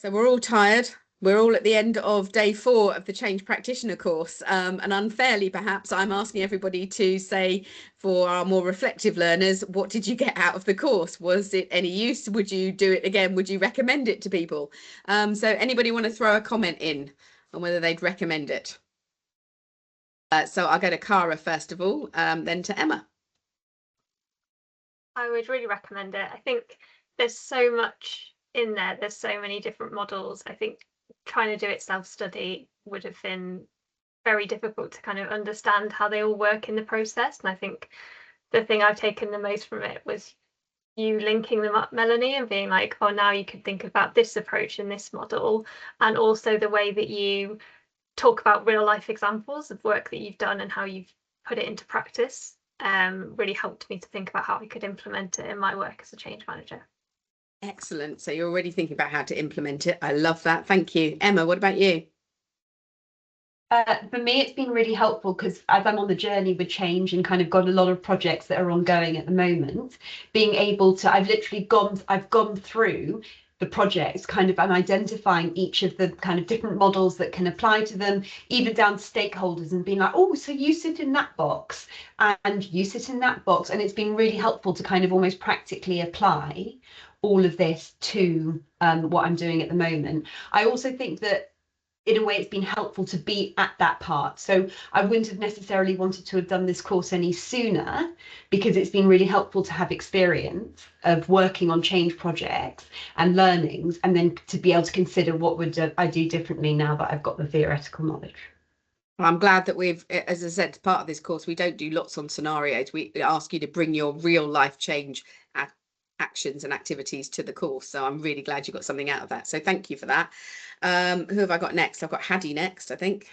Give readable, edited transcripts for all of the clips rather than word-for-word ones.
So we're all tired. We're all at the end of day 4 of the Change Practitioner course. And unfairly, perhaps, I'm asking everybody to say, for our more reflective learners, what did you get out of the course? Was it any use? Would you do it again? Would you recommend it to people? So anybody want to throw a comment in on whether they'd recommend it? So I'll go to Cara first of all, then to Emma. I would really recommend it. I think there's so much in there. There's so many different models. I think trying to do it self-study would have been very difficult to kind of understand how they all work in the process. And I think the thing I've taken the most from it was you linking them up, Melanie, and being like, oh, now you could think about this approach in this model. And also the way that you talk about real life examples of work that you've done and how you've put it into practice really helped me to think about how I could implement it in my work as a change manager. Excellent. So you're already thinking about how to implement it. I love that. Thank you. Emma, what about you? For me, it's been really helpful because as I'm on the journey with change and kind of got a lot of projects that are ongoing at the moment, being able to, I've gone through the projects kind of and identifying each of the kind of different models that can apply to them, even down to stakeholders, and being like, oh, so you sit in that box and you sit in that box. And it's been really helpful to kind of almost practically apply all of this to what I'm doing at the moment. I also think that in a way it's been helpful to be at that part. So I wouldn't have necessarily wanted to have done this course any sooner, because it's been really helpful to have experience of working on change projects and learnings, and then to be able to consider what would I do differently now that I've got the theoretical knowledge. I'm glad that we've, as I said, part of this course, we don't do lots on scenarios. We ask you to bring your real life change actions and activities to the course. So I'm really glad you got something out of that. So thank you for that. Who have I got next? I've got Hadi next, I think.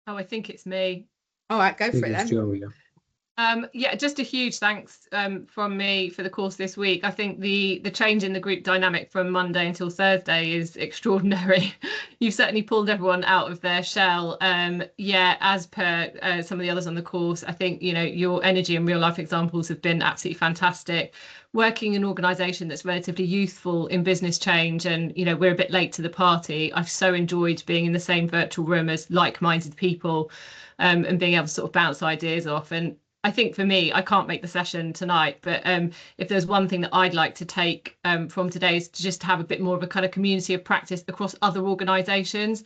Oh, I think it's me. All right, go for it then. Joe, yeah. Yeah, just a huge thanks from me for the course this week. I think the change in the group dynamic from Monday until Thursday is extraordinary. You've certainly pulled everyone out of their shell. Yeah, as per some of the others on the course, I think, you know, your energy and real life examples have been absolutely fantastic. Working in an organisation that's relatively youthful in business change, and, you know, we're a bit late to the party. I've so enjoyed being in the same virtual room as like-minded people and being able to sort of bounce ideas off. And I think for me, I can't make the session tonight, but if there's one thing that I'd like to take from today is to just have a bit more of a kind of community of practice across other organisations.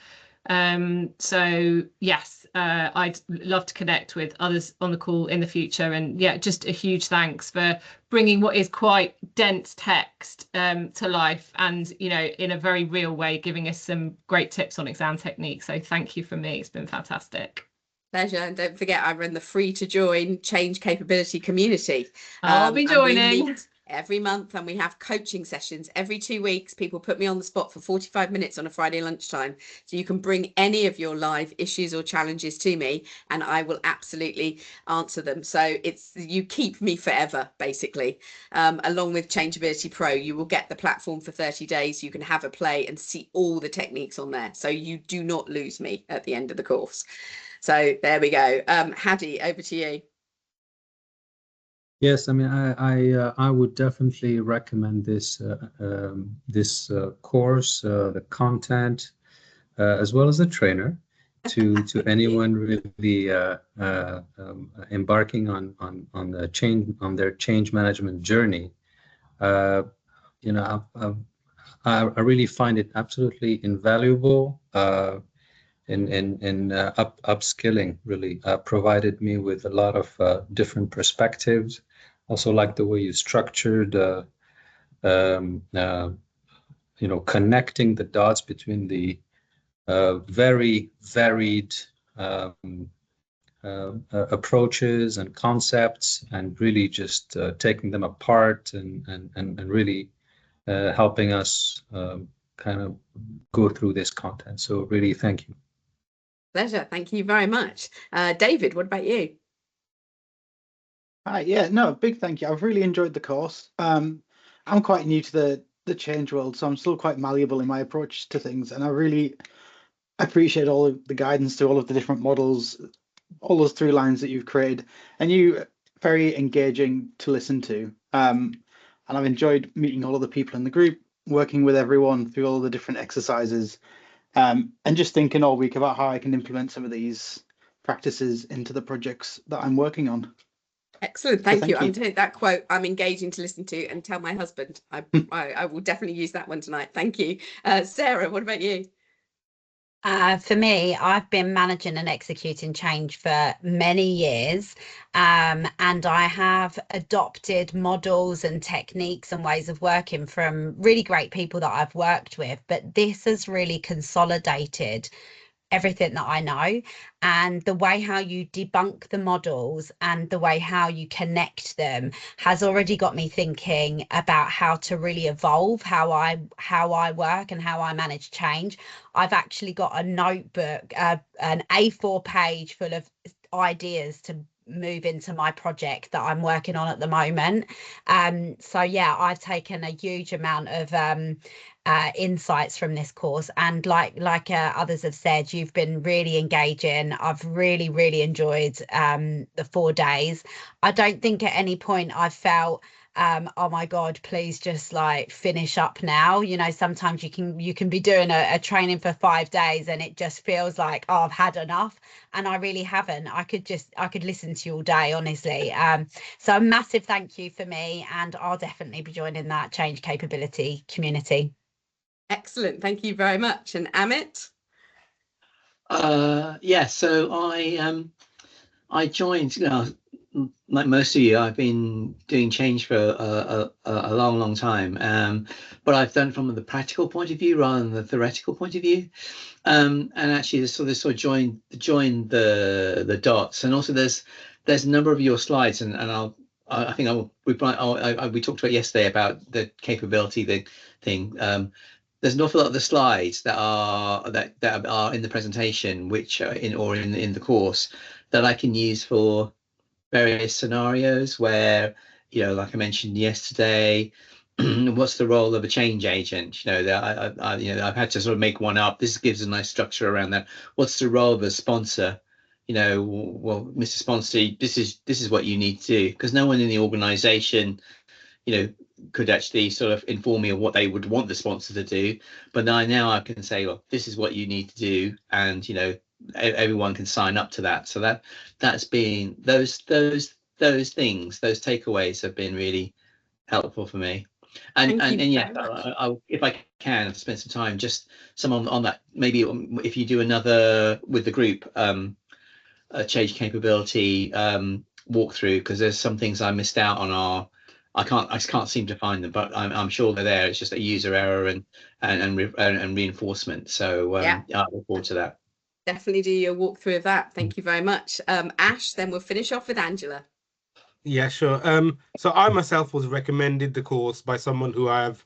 So yes, I'd love to connect with others on the call in the future. And yeah, just a huge thanks for bringing what is quite dense text to life, and, you know, in a very real way, giving us some great tips on exam techniques. So thank you from me. It's been fantastic. Pleasure. And don't forget, I run the free to join change capability community. I'll be joining every month, and we have coaching sessions every 2 weeks. People put me on the spot for 45 minutes on a Friday lunchtime. So you can bring any of your live issues or challenges to me, and I will absolutely answer them. So you keep me forever, basically. Along with Changeability Pro, you will get the platform for 30 days. You can have a play and see all the techniques on there. So you do not lose me at the end of the course. So there we go. Hadi, over to you. Yes, I mean, I would definitely recommend this course, the content, as well as the trainer, to anyone really embarking on their change management journey. You know, I really find it absolutely invaluable. In upskilling, really provided me with a lot of different perspectives. Also like the way you structured, you know, connecting the dots between the very varied approaches and concepts, and really just taking them apart and really helping us kind of go through this content. So really, thank you. Pleasure. Thank you very much. David, what about you? Yeah, no, big thank you. I've really enjoyed the course. I'm quite new to the change world, so I'm still quite malleable in my approach to things, and I really appreciate all of the guidance to all of the different models, all those through lines that you've created, and you very engaging to listen to. And I've enjoyed meeting all of the people in the group, working with everyone through all the different exercises, and just thinking all week about how I can implement some of these practices into the projects that I'm working on. Excellent, thank you. thank you. I'm taking that quote. I'm engaging to listen to and tell my husband. I will definitely use that one tonight. Thank you. Sarah, what about you? For me, I've been managing and executing change for many years, and I have adopted models and techniques and ways of working from really great people that I've worked with. But this has really consolidated everything that I know, and the way how you debunk the models and the way how you connect them has already got me thinking about how to really evolve how I work and how I manage change. I've actually got a notebook, an A4 page full of ideas to move into my project that I'm working on at the moment. So yeah, I've taken a huge amount of insights from this course, and like others have said, you've been really engaging. I've really enjoyed the 4 days. I don't think at any point I've felt oh my god, please just like finish up now. You know, sometimes you can be doing a training for 5 days and it just feels like, oh, I've had enough, and I really haven't. I could listen to you all day, honestly. So a massive thank you for me, and I'll definitely be joining that change capability community. Excellent, thank you very much. And Amit? Yeah, so I joined, like most of you, I've been doing change for a long time, but I've done it from the practical point of view rather than the theoretical point of view, and actually this sort of join the dots. And also there's a number of your slides, and we talked about yesterday about the capability thing. There's an awful lot of the slides that are in the presentation, which are in the course, that I can use for various scenarios where, like I mentioned yesterday, what's the role of a change agent? I've had to sort of make one up. This gives a nice structure around that. What's the role of a sponsor? Well, Mr. Sponsor, this is what you need to do, because no one in the organization, could actually sort of inform me of what they would want the sponsor to do. But now I can say, well, this is what you need to do, and everyone can sign up to that. So that's been those things, those takeaways have been really helpful for me. And yeah, if I can, I'll spend some time just some on that. Maybe if you do another with the group, a change capability walkthrough, because there's some things I missed out on. I can't seem to find them, but I'm sure they're there. It's just a user error and reinforcement. So I look forward to that. Definitely do your walkthrough of that. Thank you very much. Ash, then we'll finish off with Angela. Yeah, sure. So I myself was recommended the course by someone who I have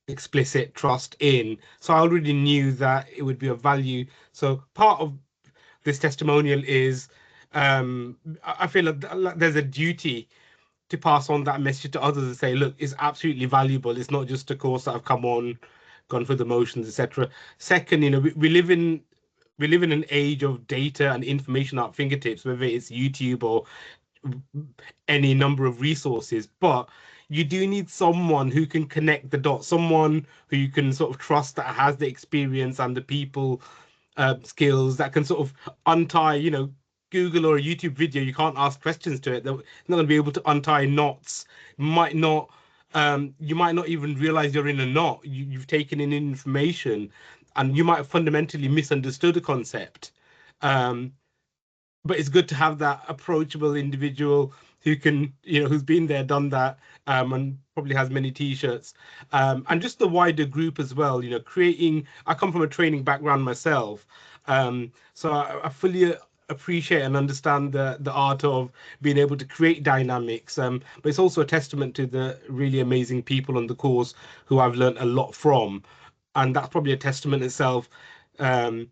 explicit trust in. So I already knew that it would be of value. So part of this testimonial is I feel like there's a duty to pass on that message to others and say, look, it's absolutely valuable. It's not just a course that I've gone through the motions, etc. Second, we live in an age of data and information at our fingertips, whether it's YouTube or any number of resources, but you do need someone who can connect the dots, someone who you can sort of trust, that has the experience and the people skills, that can sort of untie, Google or a YouTube video, you can't ask questions to it. They're not going to be able to untie knots. You might not even realize you're in a knot. You've taken in information, and you might have fundamentally misunderstood a concept. But it's good to have that approachable individual who can, who's been there, done that, and probably has many t-shirts, and just the wider group as well. I come from a training background myself, so I fully appreciate and understand the art of being able to create dynamics, but it's also a testament to the really amazing people on the course who I've learned a lot from, and that's probably a testament itself to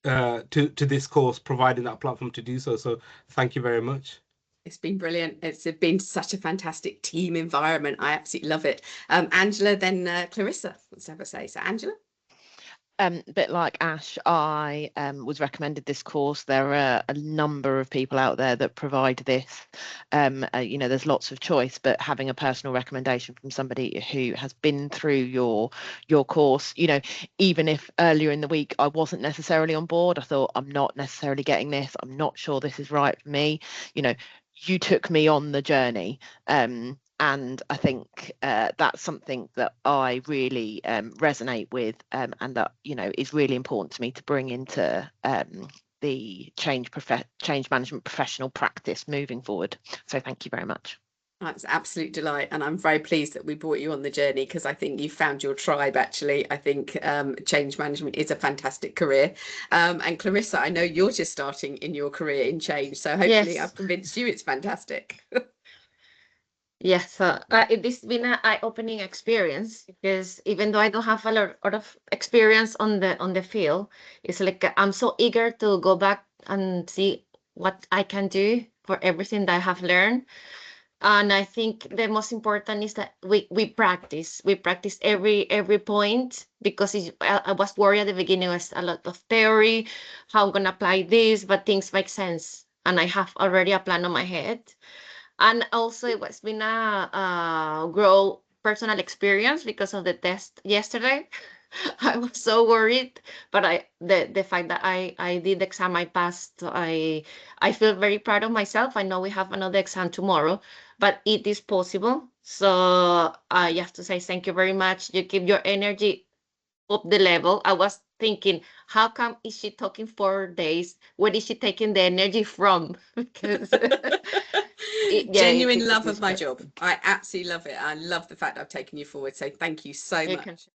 this course providing that platform to do so. So thank you very much. It's been brilliant. It's been such a fantastic team environment. I absolutely love it. Angela, then Clarissa, let's have a say. So Angela. A bit like Ash, I was recommended this course. There are a number of people out there that provide this. You know, there's lots of choice, but having a personal recommendation from somebody who has been through your course, you know, even if earlier in the week I wasn't necessarily on board, I thought I'm not necessarily getting this, I'm not sure this is right for me, you know, you took me on the journey. And I think that's something that I really resonate with, and that, you know, is really important to me to bring into the change management professional practice moving forward. So thank you very much. That's an absolute delight, and I'm very pleased that we brought you on the journey, because I think you found your tribe. Actually, I think change management is a fantastic career. And Clarissa, I know you're just starting in your career in change, so hopefully Yes. I've convinced you it's fantastic. Yes, it's been an eye-opening experience, because even though I don't have a lot of experience on the field, it's like I'm so eager to go back and see what I can do for everything that I have learned. And I think the most important is that we practice. We practice every point, because I was worried at the beginning. It was a lot of theory, how I'm gonna apply this, but things make sense, and I have already a plan on my head. And also it was been a grow personal experience because of the test yesterday. I was so worried, but the fact that I did the exam, I passed. I feel very proud of myself. I know we have another exam tomorrow, but it is possible. So I have to say thank you very much. You keep your energy up the level. I was thinking, how come is she talking 4 days? Where is she taking the energy from? Because Genuine love of my job. I absolutely love it. I love the fact I've taken you forward. So thank you so much.